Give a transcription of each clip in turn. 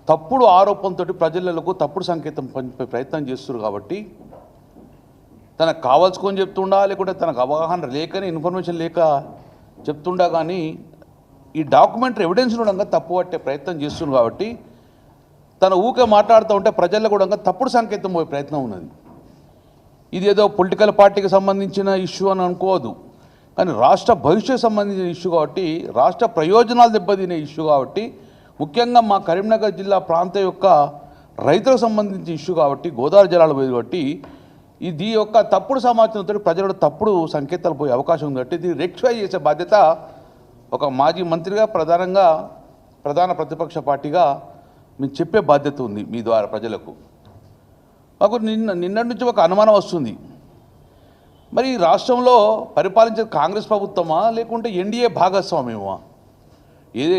తప్పుడు ఆరోపణతో ప్రజలకు తప్పుడు సంకేతం పంపే ప్రయత్నం చేస్తున్నారు కాబట్టి తనకు కావాల్సుకొని చెప్తుండా లేకుంటే తనకు అవగాహన లేకనే ఇన్ఫర్మేషన్ లేక చెప్తుండా కానీ ఈ డాక్యుమెంటరీ ఎవిడెన్స్ కూడా తప్పు పట్టే ప్రయత్నం చేస్తున్నారు కాబట్టి తన ఊకే మాట్లాడుతూ ఉంటే ప్రజల్లో కూడా తప్పుడు సంకేతం పోయే ప్రయత్నం ఉన్నది. ఇది ఏదో పొలిటికల్ పార్టీకి సంబంధించిన ఇష్యూ అని అనుకోవద్దు, కానీ రాష్ట్ర భవిష్యత్తు సంబంధించిన ఇష్యూ కాబట్టి, రాష్ట్ర ప్రయోజనాలు దెబ్బతినే ఇష్యూ కాబట్టి, ముఖ్యంగా మా కరీంనగర్ జిల్లా ప్రాంతం యొక్క రైతులకు సంబంధించిన ఇష్యూ కాబట్టి, గోదావరి జలాలు పోయేది కాబట్టి ఇది యొక్క తప్పుడు సమాచారంతో ప్రజలకు తప్పుడు సంకేతాలు పోయే అవకాశం ఉంది కాబట్టి ఇది రెక్టిఫై చేసే బాధ్యత ఒక మాజీ మంత్రిగా ప్రధాన ప్రతిపక్ష పార్టీగా మీకు చెప్పే బాధ్యత ఉంది మీ ద్వారా ప్రజలకు. మాకు నిన్నటి నుంచి ఒక అనుమానం వస్తుంది, మరి రాష్ట్రంలో పరిపాలించే కాంగ్రెస్ ప్రభుత్వమా లేకుంటే ఎన్డీఏ భాగస్వామ్యమా?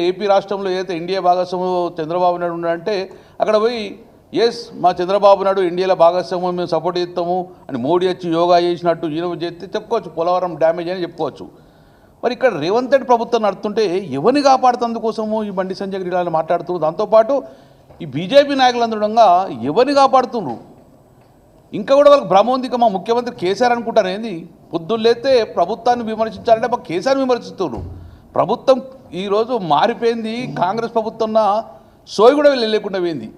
ఏపీ రాష్ట్రంలో ఏదైతే ఎన్డీఏ భాగస్వామ్యం చంద్రబాబు నాయుడు ఉన్నాడంటే అక్కడ పోయి ఎస్ మా చంద్రబాబు నాయుడు ఎన్డీఏలో భాగస్వామ్యం మేము సపోర్ట్ చేస్తాము అని మోడీ వచ్చి యోగా చేసినట్టు ఈయన చేస్తే చెప్పుకోవచ్చు, పోలవరం డ్యామేజ్ అని చెప్పుకోవచ్చు. మరి ఇక్కడ రేవంత్ రెడ్డి ప్రభుత్వం నడుతుంటే ఎవరిని కాపాడుతందుకోసము ఈ బండి సంజయ్ ఇలా మాట్లాడుతున్నారు. దాంతోపాటు ఈ బీజేపీ నాయకులందరూ ఎవరిని కాపాడుతున్నారు? ఇంకా కూడా వాళ్ళకి భ్రమ ఉంది, మా ముఖ్యమంత్రి కేసీఆర్ అనుకుంటారు ఏంది? పొద్దున్నైతే ప్రభుత్వాన్ని విమర్శించాలంటే మా కేసీఆర్ విమర్శిస్తున్నారు. ప్రభుత్వం ఈరోజు మారిపోయింది, కాంగ్రెస్ ప్రభుత్వం సోయి కూడా లేకుండా పోయింది.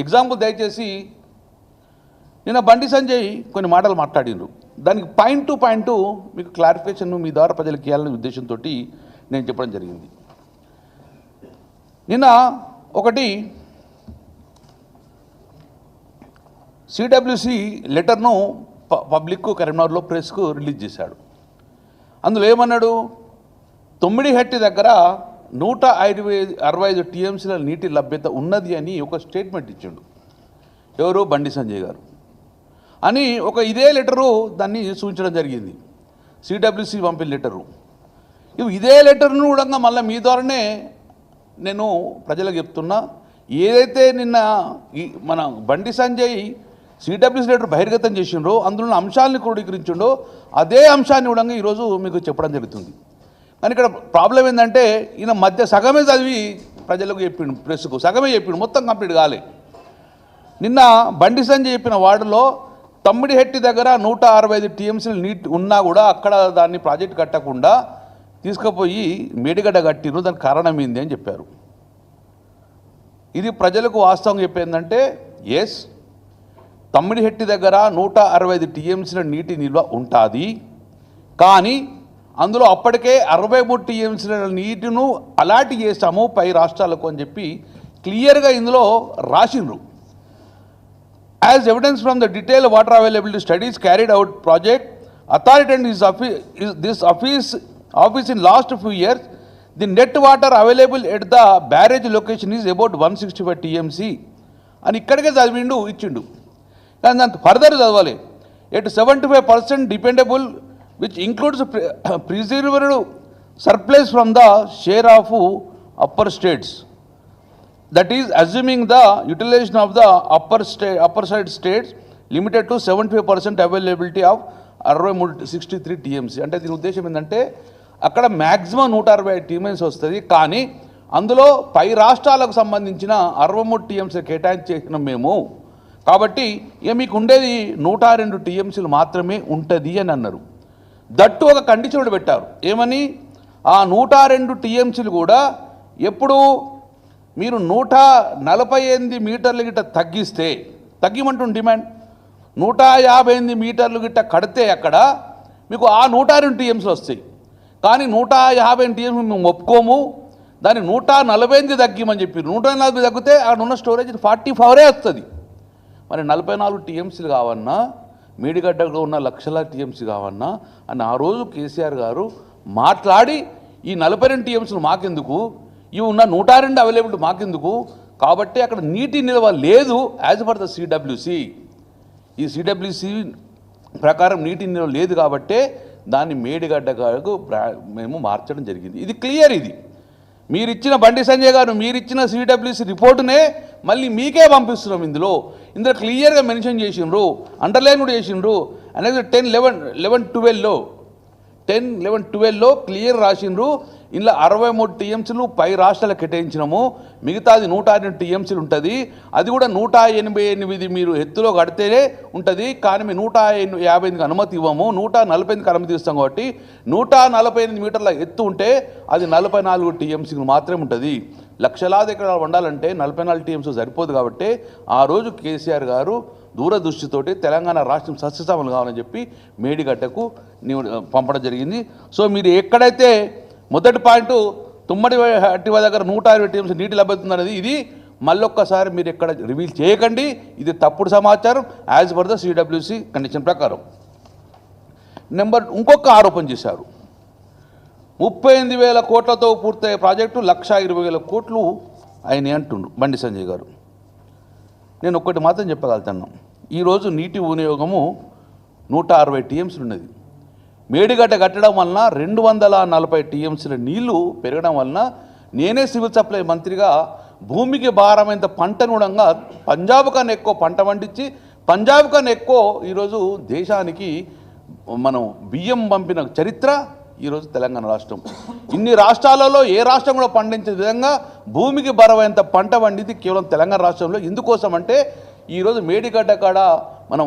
ఎగ్జాంపుల్ దయచేసి నిన్న బండి సంజయ్ కొన్ని మాటలు మాట్లాడినారు, దానికి పాయింట్ టు పాయింట్ మీకు క్లారిఫికేషన్ మీ ద్వారా ప్రజలకు ఇవ్వాలనే ఉద్దేశంతో నేను చెప్పడం జరిగింది. నిన్న ఒకటి సిడబ్ల్యూసి లెటర్ను పబ్లిక్కు కరీంనగర్లో ప్రెస్కు రిలీజ్ చేశాడు. అందులో ఏమన్నాడు, తొమ్మిడిహట్టి దగ్గర 165 టీఎంసీల నీటి లభ్యత ఉన్నది అని ఒక స్టేట్మెంట్ ఇచ్చాడు. ఎవరు? బండి సంజయ్ గారు అని ఒక ఇదే లెటరు దాన్ని సూచించడం జరిగింది. సిడబ్ల్యూసి పంపిన లెటరు. ఇదే లెటర్ను కూడా మళ్ళీ మీ ద్వారానే నేను ప్రజలకు చెప్తున్నా. ఏదైతే నిన్న మన బండి సంజయ్ సిడబ్ల్యూసి లెటర్ బహిర్గతం చేసిండ్రో అందులో అంశాలను క్రోడీకరించిండో అదే అంశాన్ని కూడా ఈరోజు మీకు చెప్పడం జరుగుతుంది. కానీ ఇక్కడ ప్రాబ్లం ఏంటంటే ఈయన మధ్య సగమే చదివి ప్రజలకు చెప్పిండు, ప్రెస్కు సగమే చెప్పిండు, మొత్తం కంప్లీట్ కాలే. నిన్న బండి సంజయ్ చెప్పిన వార్డులో తమ్మిడిహెట్టి దగ్గర 165 టీఎంసీలు నీటి ఉన్నా కూడా అక్కడ దాన్ని ప్రాజెక్టు కట్టకుండా తీసుకుపోయి మేడిగడ్డ కట్టిను, దానికి కారణం ఏంది అని చెప్పారు. ఇది ప్రజలకు వాస్తవం చెప్పేందంటే ఎస్, తమ్మిడిహెట్టి దగ్గర 165 టీఎంసీల నీటి నిల్వ ఉంటుంది, కానీ అందులో అప్పటికే 63 టీఎంసీల నీటిను అలాట్ చేస్తాము పై రాష్ట్రాలకు అని చెప్పి క్లియర్గా ఇందులో రాసిండ్రు. As evidence from the detail water availability studies carried out project authority and this office in last few years the net water available at the barrage location is about 165 TMC అని ఇక్కడికే చదివిండు ఇచ్చిండు. కానీ దాంతో ఫర్దర్ చదవాలి, at 75% dependable which includes preserved surplus from the share of upper states, that is assuming the utilization of the upper side states limited to 75% availability of 63 TMC. అంటే దీని ఉద్దేశం ఏంటంటే అక్కడ మ్యాక్సిమం 165 టీఎంసీ వస్తుంది, కానీ అందులో పై రాష్ట్రాలకు సంబంధించిన 63 టీఎంసీ కేటాయించేసినాం మేము, కాబట్టి ఇక మీకు ఉండేది 102 టీఎంసీలు మాత్రమే ఉంటుంది అని అన్నారు. దట్టు ఒక కండిషన్ పెట్టారు, ఏమని? ఆ 102 టీఎంసీలు కూడా ఎప్పుడు మీరు 148 మీటర్లు గిట్ట తగ్గిమంటుంది డిమాండ్, 158 మీటర్లు గిట్ట కడితే అక్కడ మీకు ఆ 102 టీఎంసీలు వస్తాయి. కానీ 150 టీఎంసీ మేము ఒప్పుకోము, దాన్ని 148 తగ్గిమని చెప్పి 140 తగ్గితే అక్కడ ఉన్న స్టోరేజ్ 44 వస్తుంది. మరి 44 టీఎంసీలు కావన్నా, మేడిగడ్డలో ఉన్న లక్షల టీఎంసీ కావన్నా అని ఆ రోజు కేసీఆర్ గారు మాట్లాడి ఈ 42 టీఎంసీలు మాకెందుకు, ఇవి ఉన్న 102 అవైలబిలిటీ మాకెందుకు, కాబట్టి అక్కడ నీటి నిల్వ లేదు యాజ్ పర్ ద సిడబ్ల్యూసి. ఈ సిడబ్ల్యూసి ప్రకారం నీటి నిల్వ లేదు కాబట్టే దాన్ని మేడిగడ్డకు మేము మార్చడం జరిగింది. ఇది క్లియర్. ఇది మీరిచ్చిన బండి సంజయ్ గారు మీరిచ్చిన సిడబ్ల్యూసి రిపోర్టునే మళ్ళీ మీకే పంపిస్తున్నాం. ఇందులో క్లియర్గా మెన్షన్ చేసిండ్రు, అండర్లైన్ కూడా చేసిండ్రు. అనేది 10, 11, 12లో 10, 11, 12లో క్లియర్ రాసిండ్రు. ఇలా 63 టీఎంసీలు పై రాష్ట్రాలకు కేటాయించినాము, మిగతాది 108 టీఎంసీలు ఉంటుంది. అది కూడా 188 మీరు ఎత్తులో కడితేనే ఉంటుంది, కానీ మేము 158కి అనుమతి ఇవ్వము, 148కి అనుమతి ఇస్తాం. కాబట్టి 148 మీటర్ల ఎత్తు ఉంటే అది 44 టీఎంసీలు మాత్రమే ఉంటుంది. లక్షలాది ఎకరాలు వండాలంటే 44 టీఎంసీ సరిపోదు. కాబట్టి ఆ రోజు కేసీఆర్ గారు దూరదృష్టితోటి తెలంగాణ రాష్ట్రం సస్యశ్యామలు కావాలని చెప్పి మేడిగడ్డకు పంపడం జరిగింది. సో మీరు ఎక్కడైతే మొదటి పాయింట్ తుమ్మడి హట్టివ దగ్గర 120 టీఎంసీ నీటి లభ్యత అనేది, ఇది మళ్ళొక్కసారి మీరు ఎక్కడ రివీల్ చేయకండి. ఇది తప్పుడు సమాచారం as per the CWC condition ప్రకారం. ఇంకొక ఆరోపణ చేశారు, 38,000 కోట్లతో పూర్తయ్యే ప్రాజెక్టు 1,20,000 కోట్లు ఆయన అంటుండు బండి సంజయ్ గారు. నేను ఒక్కటి మాత్రం చెప్పగలుగుతాను, ఈరోజు నీటి వినియోగము 160 టీఎంసీలు ఉన్నది. మేడిగడ్డ కట్టడం వలన 240 టీఎంసీల నీళ్లు పెరగడం వలన నేనే సివిల్ సప్లై మంత్రిగా భూమికి భారమైనంత పంటను కూడా పంజాబ్ కన్నా ఎక్కువ పంట పండించి పంజాబ్ కన్నా ఎక్కువ ఈరోజు దేశానికి మనం బియ్యం పంపిన చరిత్ర ఈరోజు తెలంగాణ రాష్ట్రం. ఇన్ని రాష్ట్రాలలో ఏ రాష్ట్రం కూడా పండించే విధంగా భూమికి బరవైనంత పంట పండింది కేవలం తెలంగాణ రాష్ట్రంలో. ఎందుకోసం అంటే ఈరోజు మేడిగడ్డ కాడ మనం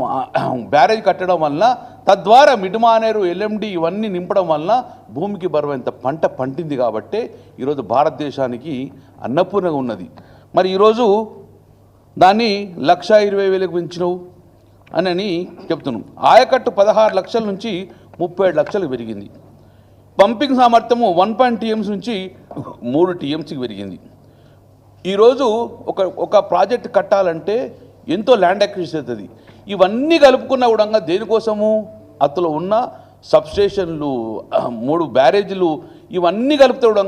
బ్యారేజ్ కట్టడం వలన, తద్వారా మిడ్మానేరు, ఎల్ఎండి ఇవన్నీ నింపడం వలన భూమికి బరువైనంత పంట పండింది. కాబట్టి ఈరోజు భారతదేశానికి అన్నపూర్ణగా ఉన్నది. మరి ఈరోజు దాన్ని 1,20,000కు పెంచినవు అని చెప్తున్నాం. ఆయకట్టు 16 లక్షల నుంచి 37 లక్షలకు పెరిగింది. పంపింగ్ సామర్థ్యము 1 టీఎంసీ నుంచి 3 టీఎంసీకి పెరిగింది. ఈరోజు ఒక ప్రాజెక్ట్ కట్టాలంటే ఎంతో ల్యాండ్ అక్విజిషన్ అవుతుంది. ఇవన్నీ కలుపుకున్న కూడా దేనికోసము, అతలో ఉన్న సబ్స్టేషన్లు, 3 బ్యారేజీలు, ఇవన్నీ కలిపితే కూడా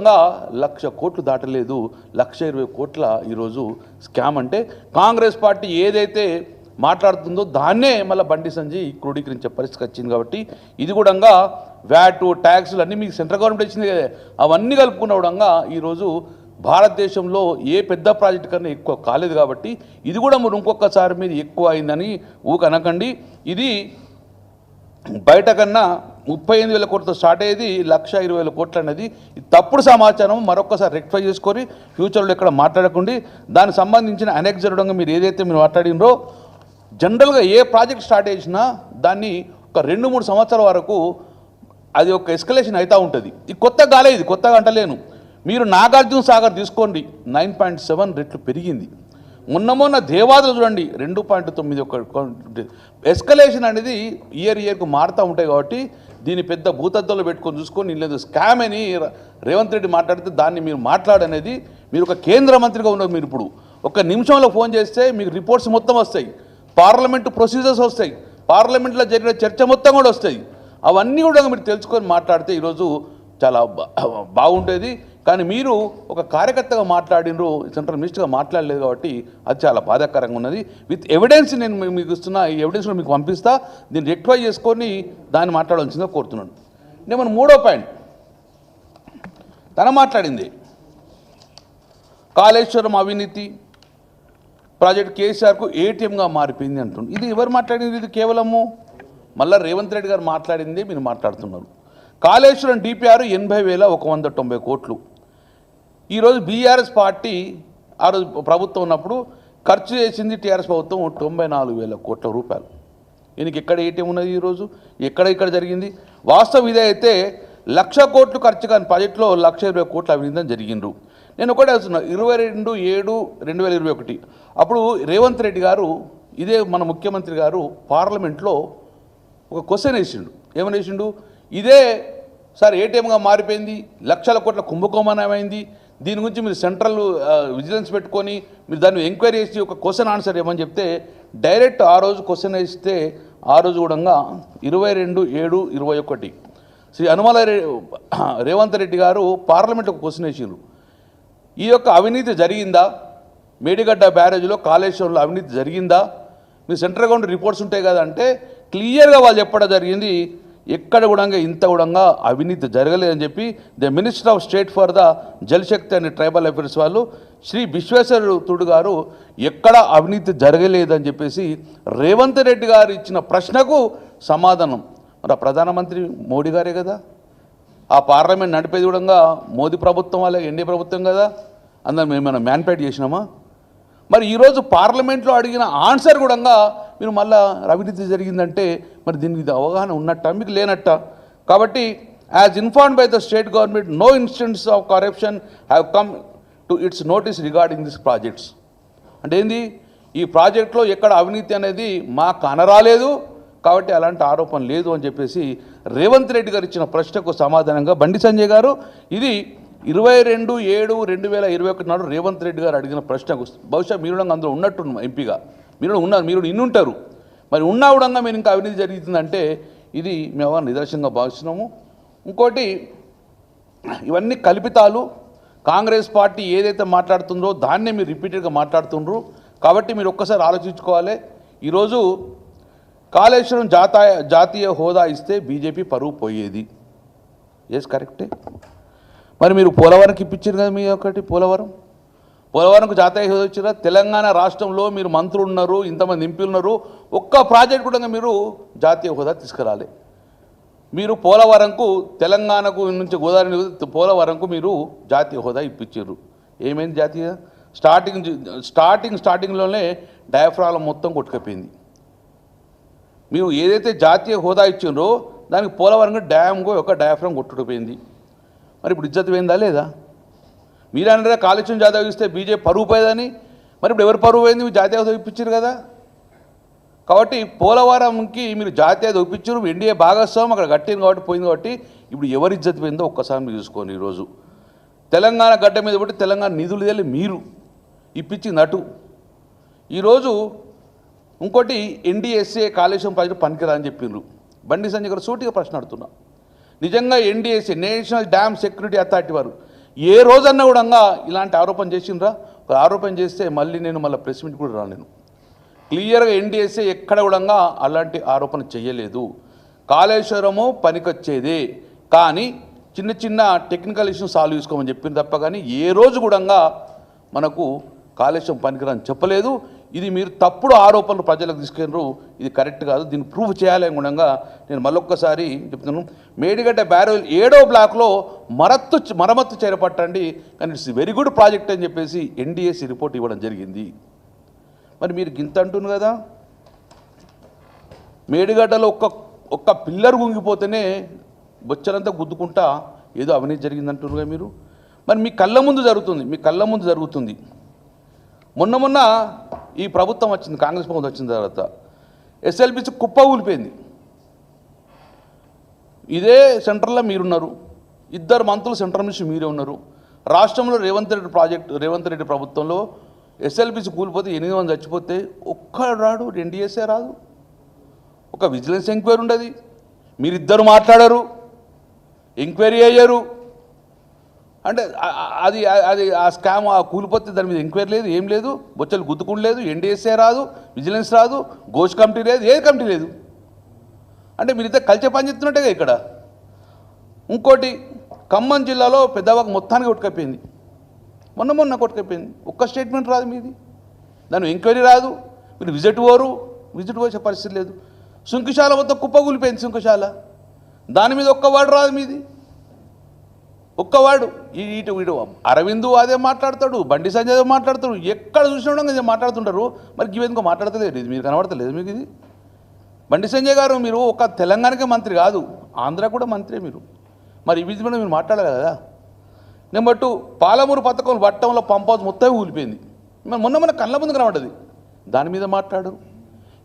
1,00,000 కోట్లు దాటలేదు. 1,20,000 కోట్ల ఈరోజు స్కామ్. అంటే కాంగ్రెస్ పార్టీ ఏదైతే మాట్లాడుతుందో దాన్నే మళ్ళీ బండి సంజయ్ క్రోడీకరించే పరిస్థితి వచ్చింది. కాబట్టి ఇది కూడా వ్యాట్, ట్యాక్సులు అన్నీ మీకు సెంట్రల్ గవర్నమెంట్ ఇచ్చింది కదా, అవన్నీ కలుపుకున్న కూడా ఈరోజు భారతదేశంలో ఏ పెద్ద ప్రాజెక్టు కన్నా ఎక్కువ కాలేదు. కాబట్టి ఇది కూడా మీరు ఇంకొకసారి మీద ఎక్కువ అయిందని ఊకనకండి. ఇది బయట కన్నా 38,000 కోట్లతో స్టార్ట్ అయ్యేది 1,20,000 కోట్లు అనేది తప్పుడు సమాచారం. మరొకసారి రెక్టిఫై చేసుకొని ఫ్యూచర్లో ఎక్కడ మాట్లాడకండి. దానికి సంబంధించిన అనెక్జరుడంగా మీరు ఏదైతే మీరు మాట్లాడినరో, జనరల్గా ఏ ప్రాజెక్ట్ స్టార్ట్ చేసినా దాన్ని ఒక 2-3 సంవత్సరాల వరకు అది ఒక ఎస్కలేషన్ అవుతూ ఉంటుంది. ఇది కొత్తగా కాలేదు, ఇది కొత్తగా అంటలేను. మీరు నాగార్జున సాగర్ తీసుకోండి, 9.7 రెట్లు పెరిగింది. మొన్న దేవాదులు చూడండి 2.9. ఎస్కలేషన్ అనేది ఇయర్కు మారుతూ ఉంటాయి. కాబట్టి దీన్ని పెద్ద భూతత్వంలో పెట్టుకొని చూసుకొని లేదు స్కామ్ అని రేవంత్ రెడ్డి మాట్లాడితే దాన్ని మీరు మాట్లాడనేది, మీరు ఒక కేంద్ర మంత్రిగా ఉన్నది. మీరు ఇప్పుడు ఒక నిమిషంలో ఫోన్ చేస్తే మీకు రిపోర్ట్స్ మొత్తం వస్తాయి, పార్లమెంటు ప్రొసీజర్స్ వస్తాయి, పార్లమెంట్లో జరిగిన చర్చ మొత్తం కూడా వస్తాయి. అవన్నీ కూడా మీరు తెలుసుకొని మాట్లాడితే ఈరోజు చాలా బాగుంటుంది. కానీ మీరు ఒక కార్యకర్తగా మాట్లాడినరు, సెంట్రల్ మినిస్టర్గా మాట్లాడలేదు. కాబట్టి అది చాలా బాధాకరంగా ఉన్నది. విత్ ఎవిడెన్స్ నేను మీకు ఇస్తున్నా, ఈ ఎవిడెన్స్ కూడా మీకు పంపిస్తా. దీన్ని రెక్టిఫై చేసుకొని దాన్ని మాట్లాడాల్సిందిగా కోరుతున్నాను. నేను మన 3వ పాయింట్ తన మాట్లాడింది, కాళేశ్వరం అవినీతి ప్రాజెక్ట్ కేసీఆర్కు ఏటీఎంగా మారిపోయింది అంటుంది. ఇది ఎవరు మాట్లాడింది? ఇది కేవలము మళ్ళీ రేవంత్ రెడ్డి గారు మాట్లాడిందే మీరు మాట్లాడుతున్నారు. కాళేశ్వరం డిపిఆర్ 80,190 కోట్లు. ఈరోజు బీఆర్ఎస్ పార్టీ ఆ రోజు ప్రభుత్వం ఉన్నప్పుడు ఖర్చు చేసింది టీఆర్ఎస్ ప్రభుత్వం 94,000 కోట్ల రూపాయలు. దీనికి ఎక్కడ ఏటీఎం ఉన్నది? ఈరోజు ఇక్కడ జరిగింది. వాస్తవం ఇదే అయితే 1,00,000 కోట్లు ఖర్చు కాని ప్రాజెక్టులో 1,20,000 కోట్లు అవినీతి జరిగిండ్రు. నేను ఒకటే వస్తున్నా, 22/7/2021 అప్పుడు రేవంత్ రెడ్డి గారు, ఇదే మన ముఖ్యమంత్రి గారు పార్లమెంట్లో ఒక క్వశ్చన్ వేసిండు. ఏమని వేసిండు? ఇదే సార్ ఏటీఎంగా మారిపోయింది, 1,00,000 కోట్ల కుంభకోణం ఏమైంది, దీని గురించి మీరు సెంట్రల్ విజిలెన్స్ పెట్టుకొని మీరు దాన్ని ఎంక్వైరీ చేసి ఒక క్వశ్చన్ ఆన్సర్ ఏమని చెప్తే, డైరెక్ట్ ఆ రోజు క్వశ్చన్ వేస్తే ఆ రోజు కూడా 22/7/21 శ్రీ అనుమల రేవంత్ రెడ్డి గారు పార్లమెంట్లో ఒక క్వశ్చన్ వేసిండ్రు. ఈ యొక్క అవినీతి జరిగిందా, మేడిగడ్డ బ్యారేజ్లో కాళేశ్వరంలో అవినీతి జరిగిందా, మీ సెంట్రల్ గవర్నమెంట్ రిపోర్ట్స్ ఉంటాయి కదా అంటే క్లియర్గా వాళ్ళు చెప్పడం జరిగింది, ఎక్కడ కూడా ఇంత కూడా అవినీతి జరగలేదని చెప్పి the minister of state for the Jal Shakti and tribal affairs వాళ్ళు శ్రీ విశ్వేశ్వరుడు గారు ఎక్కడ అవినీతి జరగలేదని చెప్పేసి రేవంత్ రెడ్డి గారు ఇచ్చిన ప్రశ్నకు సమాధానం మరి ప్రధానమంత్రి మోడీ గారే కదా ఆ పార్లమెంట్ నడిపేది కూడా మోదీ ప్రభుత్వం వాళ్ళే, ఎన్డీఏ ప్రభుత్వం కదా, అందరం ఏమైనా మ్యాన్పేట్ చేసినామా? మరి ఈరోజు పార్లమెంట్లో అడిగిన ఆన్సర్ కూడా మీరు మళ్ళీ అవినీతి జరిగిందంటే మరి దీనికి ఇది అవగాహన ఉన్నట్ట మీకు లేనట్ట? కాబట్టి as informed by the state government no instance of corruption have come to its notice regarding this projects. అంటే ఏంది, ఈ ప్రాజెక్ట్లో ఎక్కడ అవినీతి అనేది మాకు అనరాలేదు, కాబట్టి అలాంటి ఆరోపణ లేదు అని చెప్పేసి రేవంత్ రెడ్డి గారు ఇచ్చిన ప్రశ్నకు సమాధానంగా బండి సంజయ్ గారు ఇది 22/7/2021 నాడు రేవంత్ రెడ్డి గారు అడిగిన ప్రశ్నకు బహుశా మీరు అందులో ఉన్నట్టు ఎంపీగా మీరు ఉన్నారు, మీరు ఇన్నుంటారు. మరి ఉన్నా కూడా మీరు ఇంకా అవినీతి జరుగుతుందంటే ఇది మేము నిదర్శనంగా భావిస్తున్నాము. ఇంకోటి, ఇవన్నీ కల్పితాలు. కాంగ్రెస్ పార్టీ ఏదైతే మాట్లాడుతుందో దాన్నే మీరు రిపీటెడ్గా మాట్లాడుతుండ్రు. కాబట్టి మీరు ఒక్కసారి ఆలోచించుకోవాలి. ఈరోజు కాళేశ్వరం జాతీయ హోదా ఇస్తే బీజేపీ పరువు పోయేది. ఎస్, కరెక్టే. మరి మీరు పోలవరంకి ఇప్పించారు కదా, మీ ఒకటి పోలవరంకు జాతీయ హోదా ఇచ్చారా? తెలంగాణ రాష్ట్రంలో మీరు మంత్రులు ఉన్నారు, ఇంతమంది ఎంపీలు ఉన్నారు, ఒక్క ప్రాజెక్ట్ కూడా మీరు జాతీయ హోదా తీసుకురాలి. మీరు పోలవరంకు తెలంగాణకు నుంచి గోదావరి పోలవరంకు మీరు జాతీయ హోదా ఇప్పించారు. ఏమైంది జాతీయ? స్టార్టింగ్లోనే డయాఫ్రామ్ మొత్తం కొట్టుకపోయింది. మీరు ఏదైతే జాతీయ హోదా ఇచ్చిండ్రో దానికి పోలవరంగా డ్యామ్కు ఒక డయాఫ్రామ్ కొట్టుకుపోయింది. మరి ఇప్పుడు ఇజ్జత్ పోయిందా లేదా? మీరు అన్నారా కాళేశ్వరం జాతీయ ఇస్తే బీజేపీ పరువు పోయేదని. మరి ఇప్పుడు ఎవరు పరువు పోయింది? మీరు జాతీయ హోదా ఇప్పించారు కదా. కాబట్టి పోలవరంకి మీరు జాతీయ హోదా ఇప్పించారు, ఎన్డీఏ భాగస్వామ్యం అక్కడ కట్టింది కాబట్టి పోయింది. కాబట్టి ఇప్పుడు ఎవరి ఇజ్జత్ పోయిందో ఒక్కసారి మీరు చూసుకోండి. ఈరోజు తెలంగాణ గడ్డ మీద బట్టి తెలంగాణ నిధులు వెళ్ళి మీరు ఇప్పించింది అటు. ఈరోజు ఇంకోటి, ఎన్డీఎస్ఏ కాళేశ్వరం ప్రాజెక్టు పనికిరా అని చెప్పిండ్రు. బండి సంజయ్ గారు సూటిగా ప్రశ్న అడుగుతున్నా. నిజంగా NDSA national dam security authority వారు ఏ రోజన్నా కూడా ఇలాంటి ఆరోపణ చేసిండ్రా? ఆరోపణ చేస్తే మళ్ళీ ప్రెస్ మీట్ కూడా రాను. క్లియర్గా ఎన్డీఎస్ఏ ఎక్కడ కూడా అలాంటి ఆరోపణ చేయలేదు. కాళేశ్వరము పనికొచ్చేదే, కానీ చిన్న చిన్న టెక్నికల్ ఇష్యూస్ సాల్వ్ చేసుకోమని చెప్పింది తప్ప కానీ ఏ రోజు కూడా మనకు కాళేశ్వరం పనికిరాని చెప్పలేదు. ఇది మీరు తప్పుడు ఆరోపణలు ప్రజలకు తీసుకెళ్ళరు, ఇది కరెక్ట్ కాదు, దీన్ని ప్రూవ్ చేయాలని కూడా నేను మళ్ళొక్కసారి చెప్తున్నాను. మేడిగడ్డ బ్యారేజ్ 7వ బ్లాక్లో మరమ్మత్తు చేపట్టండి, కానీ ఇట్స్ వెరీ గుడ్ ప్రాజెక్ట్ అని చెప్పేసి ఎన్డీఎస్సీ రిపోర్ట్ ఇవ్వడం జరిగింది. మరి మీరు గింత అంటున్నారు కదా, మేడిగడ్డలో ఒక్క పిల్లర్ గుంగిపోతేనే బొచ్చరంతా గుద్దుకుంటా ఏదో అవినీతి జరిగిందంటున్నారు కదా మీరు. మరి మీ కళ్ళ ముందు జరుగుతుంది. మొన్న ఈ ప్రభుత్వం వచ్చింది, కాంగ్రెస్ ప్రభుత్వం వచ్చిన తర్వాత ఎస్ఎల్బిసి కుప్ప ఊలిపోయింది. ఇదే సెంటర్లో మీరున్నారు, 2 మంత్రులు సెంట్రల్ మినిస్టర్ మీరే ఉన్నారు. రాష్ట్రంలో రేవంత్ రెడ్డి ప్రభుత్వంలో ఎస్ఎల్బిసి కూలిపోతే 8 మంది చచ్చిపోతే ఒక్కడు రాడు, ఎన్డీఎస్ఏ రాదు, ఒక విజిలెన్స్ ఎంక్వైరీ ఉండదు. మీరిద్దరు మాట్లాడారు, ఎంక్వైరీ అయ్యారు. అంటే అది అది ఆ స్కామ్ కూలిపోతే దాని మీద ఎంక్వైరీ లేదు, ఏం లేదు, బొచ్చలు గుద్దుకుండా లేదు, ఎన్డీఎస్ఏ రాదు, విజిలెన్స్ రాదు, ఘోష్ కమిటీ లేదు, ఏ కమిటీ లేదు. అంటే మీరిద్దరు కలిసే పని చెప్తున్నట్టుగా ఇక్కడ. ఇంకోటి, ఖమ్మం జిల్లాలో పెద్దవాకు మొత్తానికి కొట్టుకపోయింది, మొన్న కొట్టుకపోయింది. ఒక్క స్టేట్మెంట్ రాదు మీది, దాని ఎంక్వైరీ రాదు, మీరు విజిట్ పోసే పరిస్థితి లేదు. సుంకిశాల మొత్తం కుప్పగూలిపోయింది, సుంకిశాల, దాని మీద ఒక్క వాడు రాదు మీది, ఒక్కవాడు. ఇటు అరవింద్ అదే మాట్లాడతాడు, బండి సంజయ్ అదే మాట్లాడతాడు, ఎక్కడ చూసినా ఇదే మాట్లాడుతుంటారు. మరి ఇవేందుకో మాట్లాడతలేదు, ఇది మీరు కనబడతలేదు మీకు ఇది. బండి సంజయ్ గారు మీరు ఒక తెలంగాణకే మంత్రి కాదు, ఆంధ్ర కూడా మంత్రి మీరు. మరి ఇవి కూడా మీరు మాట్లాడాలి కదా. నెంబర్ 2, పాలమూరు పథకం వట్టంలో పంప్ హౌస్ మొత్తం ఊలిపోయింది. మొన్న కళ్ళ ముందు కనబడ్డది, దాని మీద మాట్లాడు.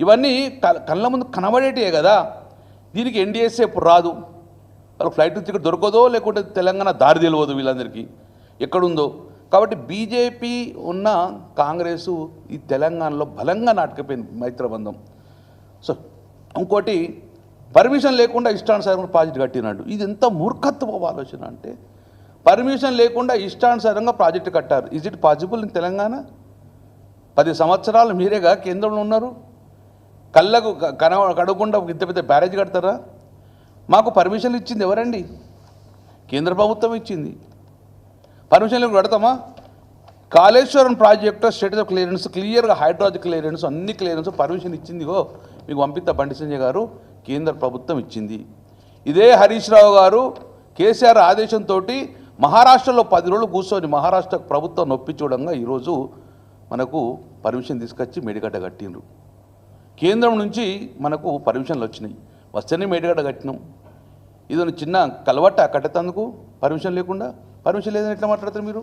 ఇవన్నీ కళ్ళ ముందు కనబడేటివే కదా. దీనికి ఎన్డీఎస్ఏ ఇప్పుడు రాదు, వాళ్ళకి ఫ్లైట్ టికెట్ దొరకదో, లేకుంటే తెలంగాణ దారి తెలియదు వీళ్ళందరికీ ఎక్కడుందో. కాబట్టి బీజేపీ ఉన్న కాంగ్రెసు ఈ తెలంగాణలో బలంగా నాటకపోయింది మైత్రబంధం. సో ఇంకోటి, పర్మిషన్ లేకుండా ఇష్టానుసారంగా ప్రాజెక్ట్ కట్టినాడు. ఇది ఎంత మూర్ఖత్వపు ఆలోచన అంటే, పర్మిషన్ లేకుండా ఇష్టానుసారంగా ప్రాజెక్టు కట్టారు. Is it possible in Telangana? 10 సంవత్సరాలు మీరేగా కేంద్రంలో ఉన్నారు, కళ్ళకు కడగకుండా ఇంత పెద్ద బ్యారేజ్ కడతారా? మాకు పర్మిషన్లు ఇచ్చింది ఎవరండి? కేంద్ర ప్రభుత్వం ఇచ్చింది. పర్మిషన్లు కడతామా? Kaleshwaram project status of clearance క్లియర్గా హైడ్రాలజిక్ క్లియరెన్స్ అన్ని క్లియరెన్స్ పర్మిషన్ ఇచ్చిందిగో మీకు పంపిస్తా బండి సంజయ్ గారు, కేంద్ర ప్రభుత్వం ఇచ్చింది. ఇదే హరీష్ రావు గారు కేసీఆర్ ఆదేశంతో మహారాష్ట్రలో 10 రోజులు కూర్చొని మహారాష్ట్ర ప్రభుత్వం నొప్పించడంగా ఈరోజు మనకు పర్మిషన్ తీసుకొచ్చి మేడిగడ్డ కట్టిండ్రు. కేంద్రం నుంచి మనకు పర్మిషన్లు వచ్చినాయి, వస్తేనే మేడిగడ్డ కట్టినాం. ఇదని చిన్న కలవట్ట కట్టేందుకు పర్మిషన్ లేకుండా? పర్మిషన్ లేదని ఎట్లా మాట్లాడతారు మీరు?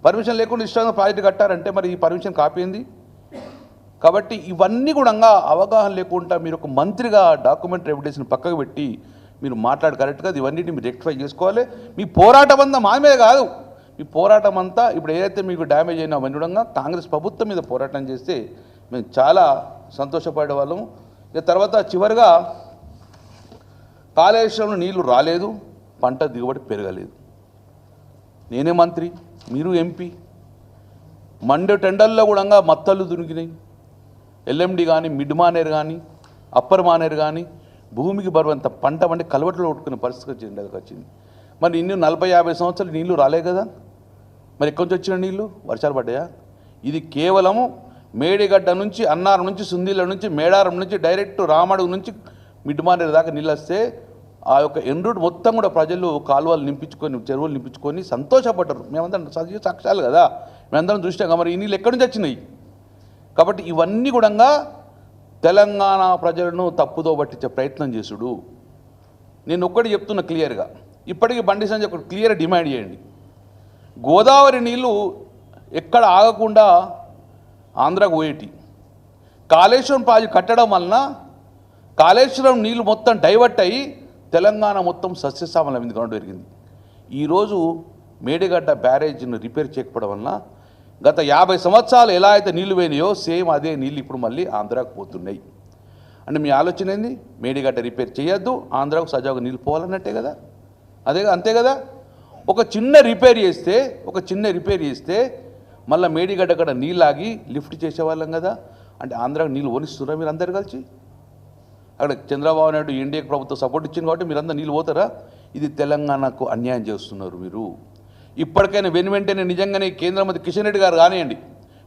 పర్మిషన్ లేకుండా ఇష్టంగా ప్రాజెక్టు కట్టారంటే మరి ఈ పర్మిషన్ కాపీ ఏంది? కాబట్టి ఇవన్నీ కూడా అవగాహన లేకుండా మీరు ఒక మంత్రిగా డాక్యుమెంటరీ ఎవిడెన్స్ని పక్కకు పెట్టి మీరు మాట్లాడి కరెక్ట్గా ఇవన్నిటిని మీరు రెక్టిఫై చేసుకోవాలి. మీ పోరాటం అంతా మా మీద కాదు, మీ పోరాటం అంతా ఇప్పుడు ఏదైతే మీకు డ్యామేజ్ అయినా అవన్నీ కాంగ్రెస్ ప్రభుత్వం మీద పోరాటం చేస్తే మేము చాలా సంతోషపడే వాళ్ళము. ఇక తర్వాత చివరిగా కాళేశ్వరంలో నీళ్లు రాలేదు, పంట దిగుబడి పెరగలేదు. నేనే మంత్రి, మీరు ఎంపీ. మండే టెండర్లో కూడా మత్తళ్ళు దునికినాయి. ఎల్ఎండి కానీ, మిడ్ మానేరు కానీ, అప్పర్ మానేరు కానీ భూమికి బరువంత పంట వంటి కలవట్లో కొట్టుకునే పరిస్థితి వచ్చింది. మరి ఇన్ని 40-50 సంవత్సరాలు నీళ్లు రాలే కదా, మరి ఎక్కడి నుంచి వచ్చిన నీళ్లు? వర్షాలు పడ్డాయా? ఇది కేవలము మేడిగడ్డ నుంచి, అన్నారం నుంచి, సుందీల నుంచి, మేడారం నుంచి, డైరెక్ట్ రామడుగు నుంచి మిడ్మానేరు దాకా నీళ్ళు వస్తే ఆ యొక్క ఎండ్రూట్ మొత్తం కూడా ప్రజలు కాలువలు నింపించుకొని, చెరువులు నింపించుకొని సంతోషపడ్డారు. మేమందరం సజీవ సాక్ష్యాలు కదా, మేమందరం చూసినాం. మరి ఈ నీళ్ళు ఎక్కడి నుంచి వచ్చినాయి? కాబట్టి ఇవన్నీ కూడా తెలంగాణ ప్రజలను తప్పుదో పట్టించే ప్రయత్నం చేసుడు. నేను ఒక్కటి చెప్తున్నా క్లియర్గా, ఇప్పటికీ బండి సంజయ్ ఒకటి క్లియర్ డిమాండ్ చేయండి. గోదావరి నీళ్ళు ఎక్కడ ఆగకుండా ఆంధ్రాకు పోయేటి, కాళేశ్వరం ప్రాజెక్టు కట్టడం వలన కాళేశ్వరం నీళ్ళు మొత్తం డైవర్ట్ అయ్యి తెలంగాణ మొత్తం సస్యశ్యామలం ఎందుకు పెరిగింది. ఈరోజు మేడిగడ్డ బ్యారేజ్ను రిపేర్ చేయకపోవడం వలన గత 50 సంవత్సరాలు ఎలా అయితే నీళ్లు పోయినాయో సేమ్ అదే నీళ్ళు ఇప్పుడు మళ్ళీ ఆంధ్రాకు పోతున్నాయి. అంటే మీ ఆలోచన ఏంది? మేడిగడ్డ రిపేర్ చేయొద్దు, ఆంధ్రాకు సజావుగా నీళ్ళు పోవాలన్నట్టే కదా, అంతే కదా. ఒక చిన్న రిపేర్ చేస్తే మళ్ళీ మేడిగడ్డ కూడా నీళ్ళు ఆగి లిఫ్ట్ చేసేవాళ్ళం కదా. అంటే ఆంధ్రాకు నీళ్ళు ఓనిస్తున్నారా మీరు అందరు కలిసి? అక్కడ చంద్రబాబు నాయుడు ఎన్డీఏ ప్రభుత్వం సపోర్ట్ ఇచ్చింది కాబట్టి మీరు అందరూ నీళ్ళు పోతారా? ఇది తెలంగాణకు అన్యాయం చేస్తున్నారు మీరు. ఇప్పటికైనా వెంటనే నిజంగానే కేంద్ర మంత్రి కిషన్ రెడ్డి గారు కానివ్వండి,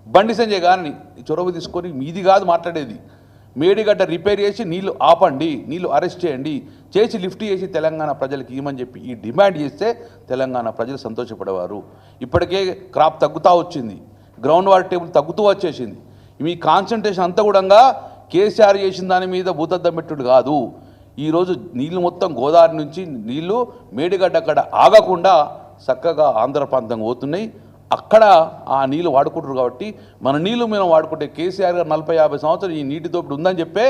బండి సంజయ్ గారిని చొరవ తీసుకొని మీది కాదు మాట్లాడేది, మేడిగడ్డ రిపేర్ చేసి నీళ్లు ఆపండి, నీళ్లు అరెస్ట్ చేసి లిఫ్ట్ చేసి తెలంగాణ ప్రజలకు ఇవ్వమని చెప్పి ఈ డిమాండ్ చేస్తే తెలంగాణ ప్రజలు సంతోషపడేవారు. ఇప్పటికే క్రాప్ తగ్గుతూ వచ్చింది, గ్రౌండ్ వాటర్ టేబుల్ తగ్గుతూ వచ్చేసింది. మీ కాన్సన్ట్రేషన్ అంతా కూడా కేసీఆర్ చేసిన దాని మీద భూతద్దం పెట్టుడు కాదు. ఈరోజు నీళ్లు మొత్తం గోదావరి నుంచి నీళ్లు మేడిగడ్డ అక్కడ ఆగకుండా చక్కగా ఆంధ్ర ప్రాంతం పోతున్నాయి. అక్కడ ఆ నీళ్ళు వాడుకుంటారు కాబట్టి మన నీళ్ళు మేము వాడుకుంటే కేసీఆర్ గారు 40-50 సంవత్సరాలు ఈ నీటి దోపిడి ఉందని చెప్పే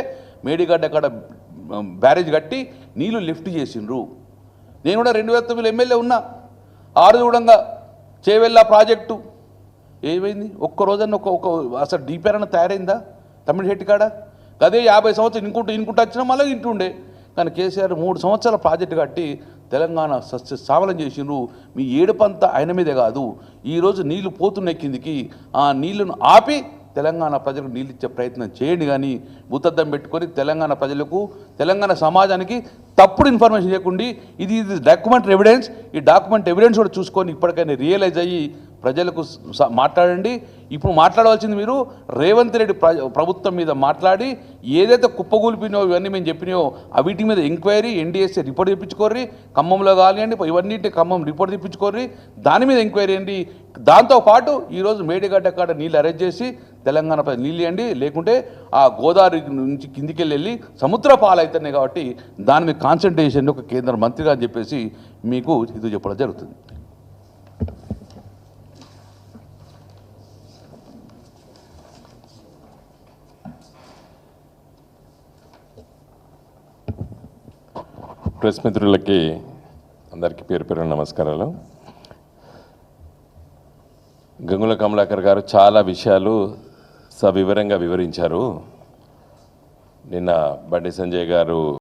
మేడిగడ్డ అక్కడ బ్యారేజ్ కట్టి నీళ్లు లిఫ్ట్ చేసిండ్రు. నేను కూడా 2009 ఎమ్మెల్యే ఉన్నా. ఆరుదూడంగా చేవెళ్ళ ప్రాజెక్టు ఏమైంది? ఒక్క రోజన్న అసలు డీపేరన్న తయారైందా తమిళహెట్టి కాడ? అదే 50 సంవత్సరాలు ఇంకుంటూ వచ్చినా మళ్ళీ ఇంటుండే. కానీ కేసీఆర్ 3 సంవత్సరాల ప్రాజెక్టు కట్టి తెలంగాణ సస్యశ్యామలం చేసిండ్రు. మీ ఏడుపంతా ఆయన మీదే కాదు, ఈరోజు నీళ్లు పోతున్నాయి కిందికి, ఆ నీళ్లను ఆపి తెలంగాణ ప్రజలకు నీళ్ళు ఇచ్చే ప్రయత్నం చేయండి. కానీ భూతద్దం పెట్టుకొని తెలంగాణ ప్రజలకు, తెలంగాణ సమాజానికి తప్పుడు ఇన్ఫర్మేషన్ చేయకుండా ఇది డాక్యుమెంటరీ ఎవిడెన్స్, ఈ డాక్యుమెంట్ ఎవిడెన్స్ కూడా చూసుకొని ఇప్పటికైనా రియలైజ్ అయ్యి ప్రజలకు మాట్లాడండి. ఇప్పుడు మాట్లాడవలసింది మీరు రేవంత్ రెడ్డి ప్రభుత్వం మీద మాట్లాడి ఏదైతే కుప్పగూలిపినో ఇవన్నీ మేము చెప్పినాయో వీటి మీద ఎంక్వైరీ ఎన్డీఎస్ఏ రిపోర్ట్ తెప్పించుకోర్రి, ఖమ్మంలో కానివ్వండి ఇవన్నింటి ఖమ్మం రిపోర్ట్ తెప్పించుకోర్రి, దాని మీద ఎంక్వైరీ అండి. దాంతోపాటు ఈరోజు మేడిగడ్డ కాడ నీళ్ళు అరెస్ట్ చేసి తెలంగాణ నీళ్ళు ఇవ్వండి, లేకుంటే ఆ గోదావరి నుంచి కిందికి వెళ్ళి సముద్ర పాలవుతున్నాయి. కాబట్టి దాని మీద కాన్సన్ట్రేషన్ ఒక కేంద్ర మంత్రిగా అని చెప్పేసి మీకు ఇది చెప్పడం జరుగుతుంది. ప్రెస్ మిత్రులకి అందరికీ పేరు పేరు నమస్కారాలు. గంగుల కమలాకర్ గారు చాలా విషయాలు సవివరంగా వివరించారు. నిన్న బండి సంజయ్ గారు